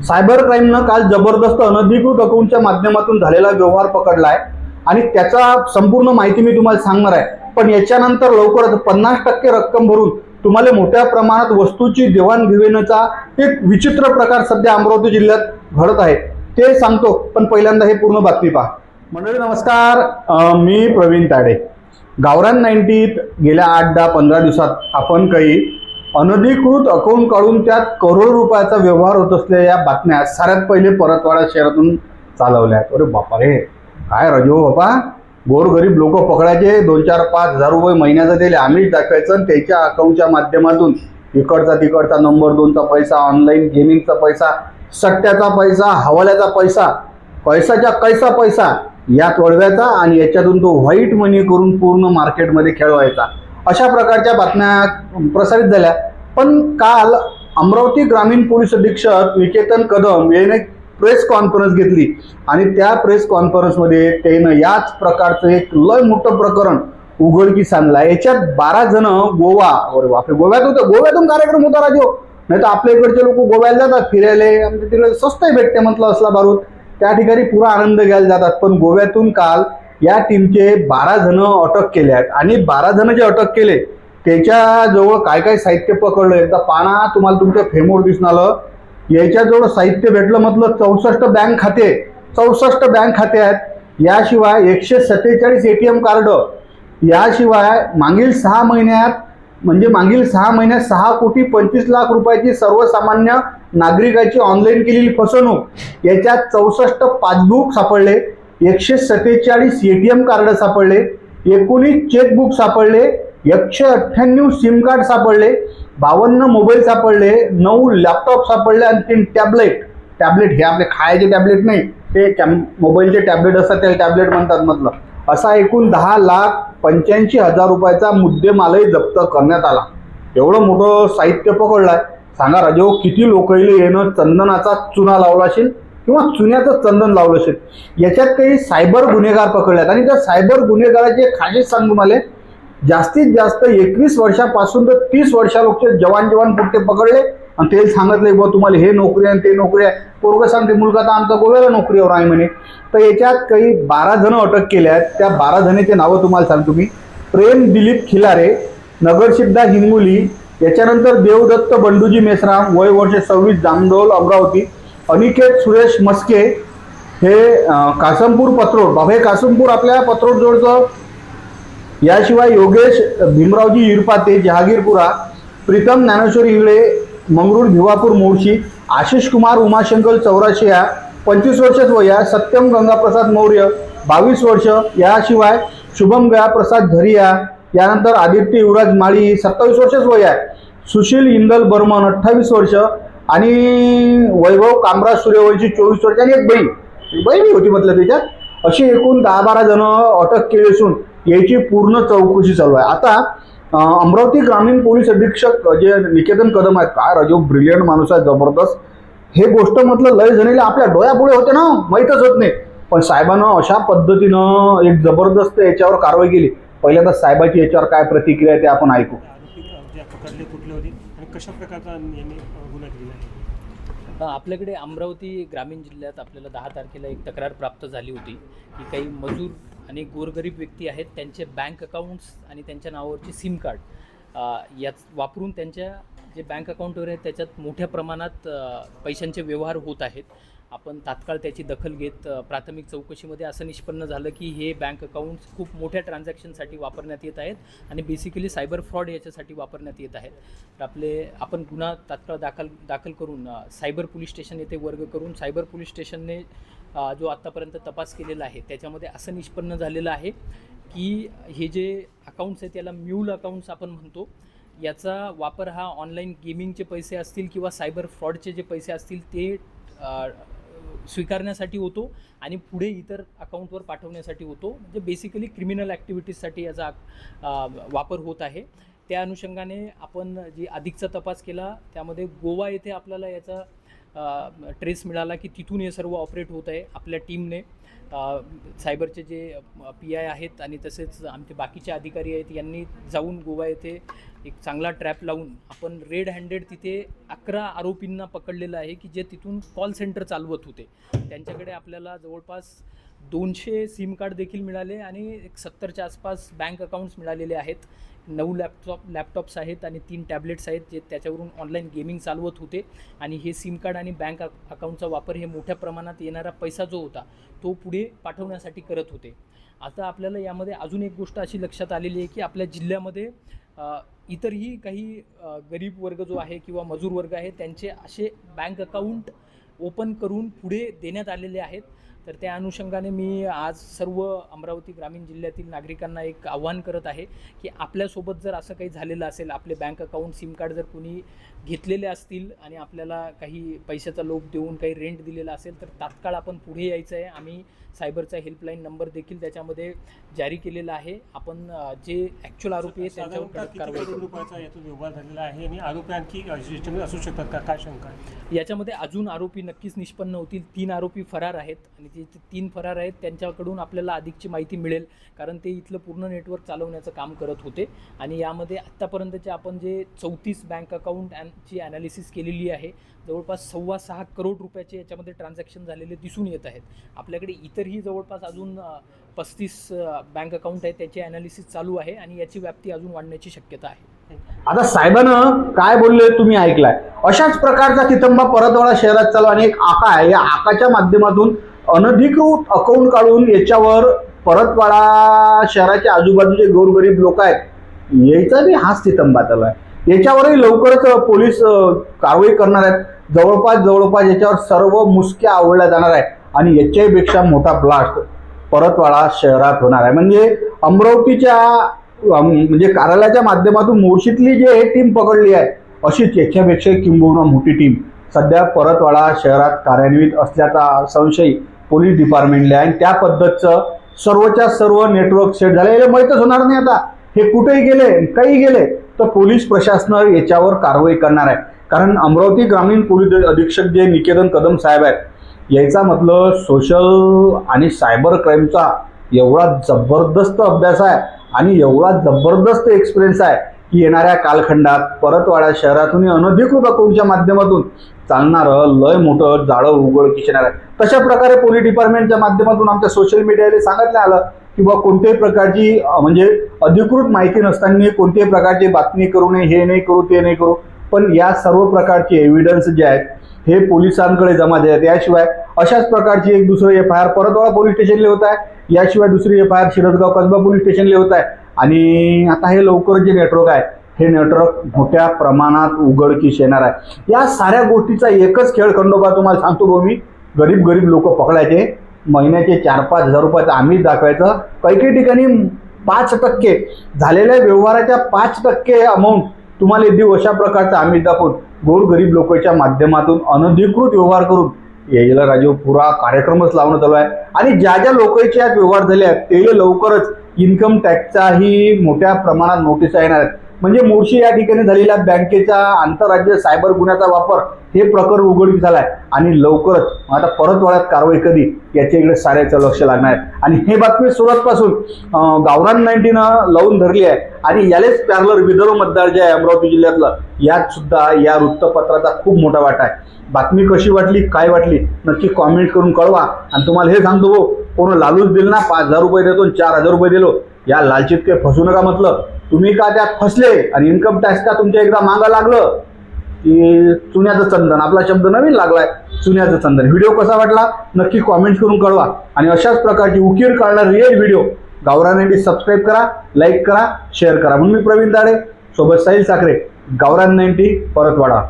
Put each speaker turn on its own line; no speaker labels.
Cyber क्राईमनं काल जबरदस्त अनधिकृत अकाउंटच्या माध्यमातून झालेला व्यवहार पकडलाय आणि त्याचा संपूर्ण माहिती मी तुम्हाला सांगणार आहे. पण याच्यानंतर लवकरच 50% रक्कम भरून तुम्हाला मोठ्या प्रमाणात वस्तूची देवाणघेवाणीचा एक विचित्र प्रकार सध्या अमरावती जिल्ह्यात घडत आहे ते सांगतो. पण पहिल्यांदा हे पूर्ण बातमी पहा. मंडळी नमस्कार, मी प्रवीण ताडे. गावरान 90त गेल्या 8-10-15 दिवसात आपण काही अनधिकृत अकाउंट काढून त्यात करोड रुपयाचा व्यवहार होत असलेल्या या बातम्या सगळ्यात पहिले परतवाडा शहरातून चालवल्या आहेत. अरे बापा रे, काय रजो बापा, गोरगरीब लोक पकडायचे, 2-4-5 हजार रुपये महिन्याचं दिले आम्हीच दाखवायचं आणि त्याच्या अकाउंटच्या माध्यमातून इकडचा तिकडचा नंबर 2चा पैसा, ऑनलाईन गेमिंगचा पैसा, सट्ट्याचा पैसा, हवाल्याचा पैसा, पैसाच्या कैसा पैसा यात वळवायचा आणि याच्यातून तो व्हाईट मनी करून पूर्ण मार्केटमध्ये खेळवायचा. अशा प्रकारच्या बातम्या प्रसारित झाल्या. पण काल अमरावती ग्रामीण पोलीस अधीक्षक निकेतन कदम याने प्रेस कॉन्फरन्स घेतली आणि त्या प्रेस कॉन्फरन्समध्ये त्यानं याच प्रकारचं एक लय मोठं प्रकरण उघडकीस आणलं. याच्यात 12 जण गोवा, अरे बापरे, गोव्यात होतं, गोव्यातून कार्यक्रम होता राजो. नाही तर आपल्या इकडचे लोक गोव्याला जातात फिरायला, आमच्या तिकडे स्वस्तही भेटते म्हटलं असला बारूद, त्या ठिकाणी पुरा आनंद घ्यायला जातात. पण गोव्यातून काल या टीमचे 12 जण अटक केले आहेत आणि 12 जण जे अटक केले त्याच्याजवळ काय काय साहित्य पकडलं एकदा पाना, तुम्हाला तुमच्या फेमवर दिसणार. याच्याजवळ साहित्य भेटलं म्हटलं 64 बँक खाते, 64 बँक खाते आहेत. याशिवाय 147 ATM कार्ड, याशिवाय मागील 6 महिन्यात 6,25,00,000 रुपयाची सर्वसामान्य नागरिकाची ऑनलाईन केलेली फसवणूक, याच्यात 64 पासबुक सापडले, 147 ATM कार्ड सापडले, 19 चेकबुक सापडले, 198 सिम कार्ड सापडले, 52 मोबाईल सापडले, 9 लॅपटॉप सापडले आणि 3 टॅबलेट हे आपले खायचे टॅबलेट नाही, ते मोबाईलचे टॅबलेट असतात त्याला टॅबलेट म्हणतात म्हटलं. असा एकूण 10,85,000 रुपयाचा मुद्देमालही जप्त करण्यात आला. एवढं मोठं साहित्य पकडलंय. सांगा राजो, किती लोकांना येणं चंदनाचा चुना लावला असेल किंवा चुन्याचं चंदन लावलं असेल. याच्यात काही सायबर गुन्हेगार पकडल्यात आणि त्या सायबर गुन्हेगाराचे खासियत सांगू तुम्हाला, जास्तीत जास्त 21 वर्षापासून तर 30 वर्षालोकचे जवान पुट्टे पकडले आणि ते सांगितले बा तुम्हाला हे नोकरी आहे ते नोकरी आहे. पोरगं सांगते मुलगा तर आमचा गोव्याला नोकरीवर आहे म्हणे. तर याच्यात काही 12 जण अटक केल्या आहेत. त्या 12 जणांचे नावं तुम्हाला सांगतो मी. प्रेम दिलीप खिलारे, नगरसिद्धा हिंगोली, याच्यानंतर देवदत्त बंडूजी मेश्राम, वय वर्ष 26, जामडोल अमरावती, अनिकेत सुरेश मस्के, हे कासमपूर पत्रोड, बाबा हे कासमपूर आपल्या पत्रोड जवळचं. याशिवाय योगेश भीमरावजी इरपाते, जहागीरपुरा, प्रीतम ज्ञानेश्वर इंगळे, मंगरूळ भिवापूर मोर्शी, आशिष कुमार उमाशंकर चौराशिया, 25 वर्षच वय आहे, सत्यम गंगाप्रसाद मौर्य 22 वर्ष, याशिवाय शुभम गयाप्रसाद झरिया, यानंतर आदित्य युवराज माळी 27 वर्षच वय आहे, सुशील इंदल बर्मन 28 वर्ष आणि वैभव कामराज सूर्यवंशी 24 वर्ष आणि एक बहीण होती म्हटलं त्याच्यात. अशी एकूण 10-12 जण अटक केली असून याची पूर्ण चौकशी चालू आहे. आता अमरावती ग्रामीण पोलीस अधीक्षक जे निकेतन कदम आहेत, काय राजू ब्रिलियंट माणूस आहे, जबरदस्त. हे गोष्ट म्हटलं लय जणीला आपल्या डोळ्यापुढे होते ना, माहीतच होत नाही. पण साहेबांनं अशा पद्धतीनं एक जबरदस्त याच्यावर कारवाई केली. पहिल्यांदा साहेबाची याच्यावर काय प्रतिक्रिया आहे ते आपण ऐकू.
पकडले कुठले होते आणि कशा प्रकारचा यांनी गुन्हा केला आहे?
आपल्याकडे अमरावती ग्रामीण जिल्ह्यात आपल्याला 10 तारखेला एक तक्रार प्राप्त झाली होती की काही मजूर आणि गोरगरीब व्यक्ती आहेत, त्यांचे बँक अकाउंट्स आणि त्यांच्या नावावरची सिम कार्ड याच वापरून त्यांच्या जे बँक अकाउंटवर आहेत त्याच्यात मोठ्या प्रमाणात पैशांचे व्यवहार होत आहेत. आपण तात्काळ त्याची दखल घेत प्राथमिक चौकशीमध्ये असं निष्पन्न झालं की हे बँक अकाउंट्स खूप मोठ्या ट्रान्झॅक्शनसाठी वापरण्यात येत आहेत आणि बेसिकली सायबर फ्रॉड याच्यासाठी वापरण्यात येत आहेत. तर आपण गुन्हा तात्काळ दाखल करून सायबर पोलीस स्टेशन येथे वर्ग करून सायबर पोलीस स्टेशनने जो आत्तापर्यंत तपास केलेला आहे त्याच्यामध्ये असं निष्पन्न झालेलं आहे की हे जे अकाउंट्स आहेत याला म्यूल अकाउंट्स आपण म्हणतो. याचा वापर हा ऑनलाईन गेमिंगचे पैसे असतील किंवा सायबर फ्रॉडचे जे पैसे असतील ते स्वीकारण्यासाठी होतो आणि पुढे इतर अकाउंटवर पाठवण्यासाठी होतो. म्हणजे बेसिकली क्रिमिनल ॲक्टिव्हिटीजसाठी याचा वापर होत आहे. त्या अनुषंगाने आपण जी अधिकचा तपास केला त्यामध्ये गोवा येथे आपल्याला याचा ट्रेस मिळाला की तिथून हे सर्व ऑपरेट होत आहे. आपल्या टीमने सायबरचे जे PI आहेत आणि तसेच आमचे बाकीचे अधिकारी आहेत यांनी जाऊन गोवा येथे एक चांगला ट्रॅप लावून आपण रेड हँडेड तिथे 11 आरोपींना पकडलेलं आहे की जे तिथून कॉल सेंटर चालवत होते. त्यांच्याकडे आपल्याला जवळपास 200 सिम कार्ड देखील मिळाले आणि एक 70च्या आसपास बँक अकाउंट्स मिळालेले आहेत. 9 लॅपटॉप्स आहेत आणि 3 टॅबलेट्स आहेत जे त्याच्यावरून ऑनलाईन गेमिंग चालवत होते. आणि हे सिम कार्ड आणि बँक अकाउंटचा वापर हे मोठ्या प्रमाणात येणारा पैसा जो होता तो पुढे पाठवण्यासाठी करत होते. आता आपल्याला यामध्ये अजून एक गोष्ट अशी लक्षात आलेली आहे की आपल्या जिल्ह्यामध्ये इतरही काही गरीब वर्ग जो आहे किंवा मजूर वर्ग आहे त्यांचे असे बँक अकाउंट ओपन करून पुढे देण्यात आलेले आहेत. तर त्या अनुषंगाने मी आज सर्व अमरावती ग्रामीण जिल्ह्यातील नागरिकांना एक आव्हान करत आहे की आपल्यासोबत जर असं काही झालेलं असेल, आपले बँक अकाउंट सिम कार्ड जर कोणी घेतलेले असतील आणि आपल्याला काही पैशाचा लोभ देऊन काही रेंट दिलेला असेल तर तात्काळ आपण पुढे यायचं आहे. आम्ही सायबरचा हेल्पलाईन नंबर देखील त्याच्यामध्ये जारी केलेला आहे. आपण जे ॲक्च्युअल आरोपी आहेत त्यांच्यावर कडक कारवाई
किती
करू.
करोड रुपयाचा यातून व्यवहार झालेला आहे आणि आरोपी आणखी सिस्टममध्ये असू शकतात का, काय शंका आहे?
याच्यामध्ये अजून आरोपी नक्कीच निष्पन्न होतील. 3 आरोपी फरार आहेत आणि ते 3 फरार आहेत त्यांच्याकडून आपल्याला अधिकची माहिती मिळेल कारण ते इथलं पूर्ण नेटवर्क चालवण्याचं काम करत होते. आणि यामध्ये आत्तापर्यंतचे आपण जे 34 बँक अकाउंटची ॲनालिसिस केलेली आहे. जवळपास 6.25 करोड रुपयाचे याच्यामध्ये ट्रान्झॅक्शन झालेले दिसून येत आहेत. आपल्याकडे इतरही जवळपास अजून 35 बँक अकाउंट आहेत त्याची ॲनालिसिस चालू आहे आणि याची व्याप्ती अजून वाढण्याची शक्यता आहे.
आता साहेबानं काय बोलले तुम्ही ऐकलाय. अशाच प्रकारचा तिथंबा परतवाडा शहरात चालू आणि एक आका आहे. या आकाच्या माध्यमातून अनधिकृत अकाउंट काढून याच्यावर परतवाडा शहराच्या आजूबाजूचे गोरगरीब लोक आहेत याचा बी हाच तिथंबा चालू आहे. याच्यावरही लवकरच पोलीस कारवाई करणार आहेत. जवळपास याच्यावर सर्व मुसक्या आवळल्या जाणार आहे आणि याच्यापेक्षा मोठा ब्लास्ट परतवाडा शहरात होणार आहे. म्हणजे अमरावतीच्या म्हणजे कार्यालयाच्या माध्यमातून मोर्शीतली जे हे टीम पकडली आहे अशीच याच्यापेक्षा किंबहुना मोठी टीम सध्या परतवाडा शहरात कार्यान्वित असल्याचा संशय पोलीस डिपार्टमेंटला आहे. आणि त्या पद्धतीचं सर्वच्या सर्व नेटवर्क सेट झाले. हे माहीतच होणार नाही आता हे कुठेही गेले काही गेले तर पोलीस प्रशासन याच्यावर कारवाई करणार आहे. कारण अमरावती ग्रामीण पोलीस अधीक्षक जे निकेतन कदम साहेब आहेत याचा मतलब सोशल आणि सायबर क्राईमचा एवढा जबरदस्त अभ्यास आहे आणि एवढा जबरदस्त एक्सपिरियन्स आहे की येणाऱ्या कालखंडात परतवाडा शहरातून अनधिकृत अकाउंटच्या माध्यमातून चालणारं लय मोठं जाळं उघडकीस येणार आहे. तशा प्रकारे पोलीस डिपार्टमेंटच्या माध्यमातून आमच्या सोशल मीडियाला सांगितलं आलं की बा कोणत्याही प्रकारची म्हणजे अधिकृत माहिती नसताना कोणत्याही प्रकारची बातमी करू नये, हे नाही करू ते नाही करू. पण या सर्व प्रकारचे एव्हिडन्स जे आहेत हे पोलिसांकडे जमा झाले. याशिवाय अशाच प्रकारची एक दुसरं FIR परतवाडा पोलीस स्टेशनला होत आहे. याशिवाय दुसरी FIR शिरसगाव कसबा पोलीस स्टेशनला होत आहे. आणि आता हे लवकर जे नेटवर्क आहे हे नेटवर्क मोठ्या प्रमाणात उघडकीस येणार आहे. या साऱ्या गोष्टीचा एकच खेळ खंडोबा तुम्हाला सांगतो भाऊ मी. गरीब लोक पकडायचे, महिन्याचे 4-5 हजार रुपयाचं आम्ही दाखवायचं. काही ठिकाणी 5% झालेल्या व्यवहाराच्या 5% अमाऊंट तुम्हाला देऊ अशा प्रकारचा आम्ही दाखवून गोरगरीब लोकांच्या माध्यमातून अनधिकृत व्यवहार करून यायला राजीव पुरा कार्यक्रमच लावण्यात चालू आहे. आणि ज्या लोकांचे यात व्यवहार झाले आहेत ते लवकरच इन्कम टॅक्सचाही मोठ्या प्रमाणात नोटीस येणार आहेत. म्हणजे मोर्शी या ठिकाणी झालेल्या बँकेचा आंतरराज्य सायबर गुन्ह्याचा वापर हे प्रकरण उघडकीस झालं आहे आणि लवकरच आता परतवाड्यात कारवाई कधी याच्याकडे साऱ्याचं लक्ष लागणार आहे. आणि हे बातमी सुरतपासून गावरान 90नं लावून धरली आहे आणि यालेच पॅरलर विदर्भ मतदार जे आहे अमरावती जिल्ह्यातलं यात सुद्धा या वृत्तपत्राचा खूप मोठा वाटा आहे. बातमी कशी वाटली काय वाटली नक्की कॉमेंट करून कळवा. आणि तुम्हाला हे सांगतो भाऊ कोण लालूच दिल ना 5,000 रुपये देतो 4,000 रुपये दिलो या लालचीत काही फसू नका. म्हटलं तुम्ही का त्यात फसले आणि इन्कम टॅक्स का तुमच्या एकदा मागा लागलं की चुन्याचं चंदन आपला शब्द नवीन लागलाय चुन्याचं चंदन. व्हिडिओ कसा वाटला नक्की कॉमेंट करून कळवा. आणि अशाच प्रकारची उकीर काढणारी रिअल व्हिडिओ गावरान 90 सबस्क्राईब करा, लाईक करा, शेअर करा. म्हणून मी प्रवीण दाडे सोबत साहिल साखरे, गावरान 90 परतवाडा.